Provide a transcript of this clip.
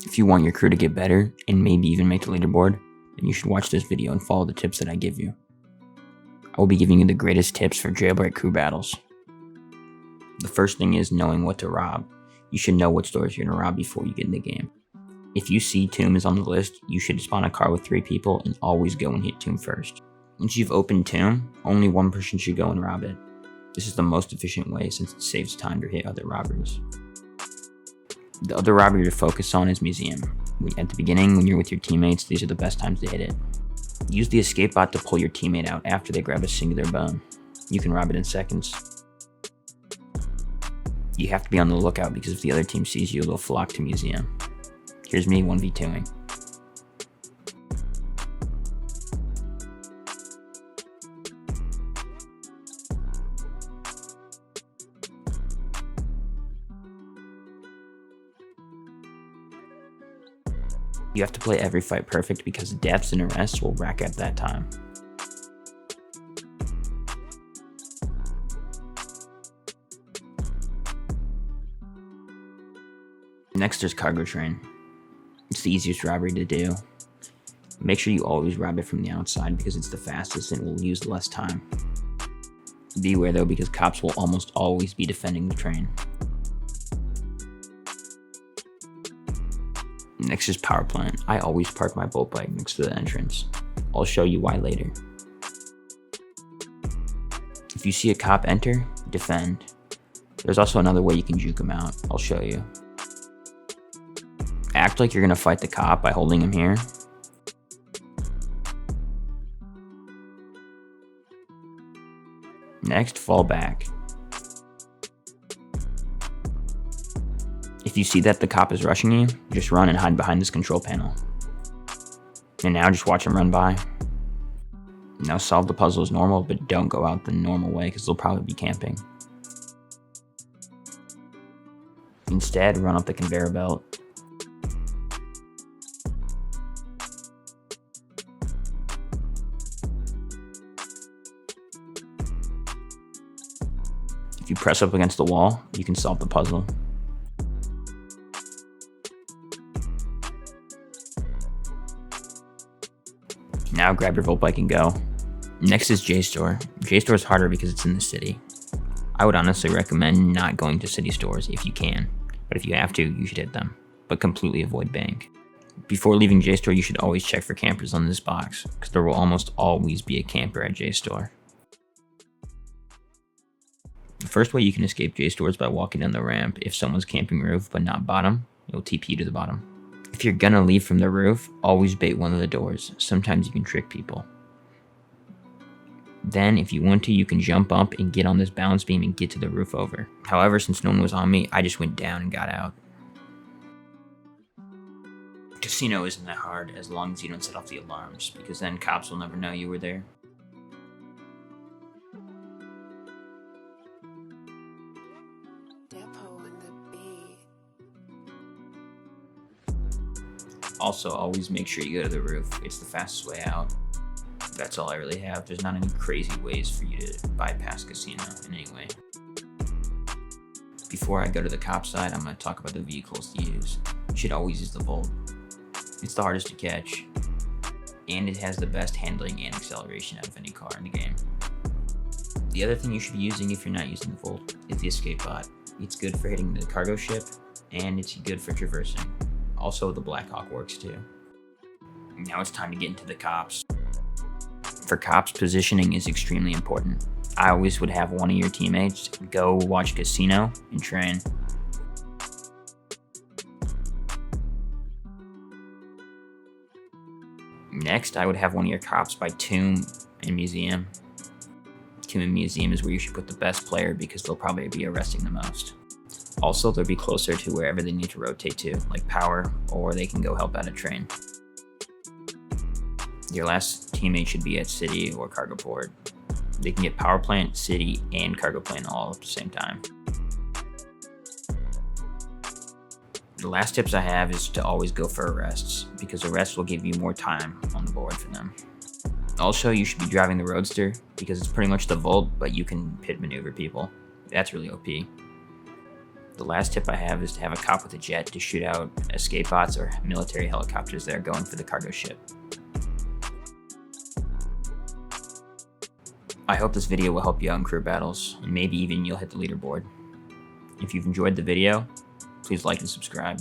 If you want your crew to get better and maybe even make the leaderboard, then you should watch this video and follow the tips that I give you. I will be giving you the greatest tips for jailbreak crew battles. The first thing is knowing what to rob. You should know what stores you're going to rob before you get in the game. If you see Tomb is on the list, you should spawn a car with 3 people and always go and hit Tomb first. Once you've opened Tomb, only one person should go and rob it. This is the most efficient way since it saves time to hit other robbers. The other robbery to focus on is Museum. At the beginning, when you're with your teammates, these are the best times to hit it. Use the escape bot to pull your teammate out after they grab a singular bone. You can rob it in seconds. You have to be on the lookout because if the other team sees you, they'll flock to Museum. Here's me 1v2ing. You have to play every fight perfect because deaths and arrests will rack up that time. Next, there's Cargo Train. It's the easiest robbery to do. Make sure you always rob it from the outside because it's the fastest and will use less time. Beware though, because cops will almost always be defending the train. Next is Power Plant. I always park my bolt bike next to the entrance. I'll show you why later. If you see a cop enter, defend. There's also another way you can juke him out. I'll show you. Act like you're gonna fight the cop by holding him here. Next, fall back. If you see that the cop is rushing you, just run and hide behind this control panel. And now just watch him run by. Now solve the puzzle as normal, but don't go out the normal way because they'll probably be camping. Instead, run up the conveyor belt. If you press up against the wall, you can solve the puzzle. Now grab your Volt Bike and go. Next is Jstor. Jstor is harder because it's in the city. I would honestly recommend not going to city stores if you can, but if you have to, you should hit them, but completely avoid bank. Before leaving Jstor, you should always check for campers on this box, because there will almost always be a camper at Jstor. The first way you can escape Jstor is by walking down the ramp. If someone's camping roof but not bottom, it'll TP you to the bottom. If you're gonna leave from the roof, always bait one of the doors. Sometimes you can trick people. Then, if you want to, you can jump up and get on this balance beam and get to the roof over. However, since no one was on me, I just went down and got out. Casino isn't that hard as long as you don't set off the alarms, because then cops will never know you were there. Also, always make sure you go to the roof. It's the fastest way out. That's all I really have. There's not any crazy ways for you to bypass casino in any way. Before I go to the cop side, I'm going to talk about the vehicles to use. You should always use the Volt. It's the hardest to catch, and it has the best handling and acceleration out of any car in the game. The other thing you should be using if you're not using the Volt is the escape bot. It's good for hitting the cargo ship, and it's good for traversing. Also, the Blackhawk works too. Now it's time to get into the cops. For cops, positioning is extremely important. I always would have one of your teammates go watch casino and train. Next, I would have one of your cops by Tomb and Museum. Tomb and Museum is where you should put the best player because they'll probably be arresting the most. Also, they'll be closer to wherever they need to rotate to, like power, or they can go help out a train. Your last teammate should be at city or cargo port. They can get power plant, city, and cargo plant all at the same time. The last tips I have is to always go for arrests, because arrests will give you more time on the board for them. Also, you should be driving the Roadster, because it's pretty much the Volt, but you can pit maneuver people. That's really OP. The last tip I have is to have a cop with a jet to shoot out escape bots or military helicopters that are going for the cargo ship. I hope this video will help you out in crew battles, and maybe even you'll hit the leaderboard. If you've enjoyed the video, please like and subscribe.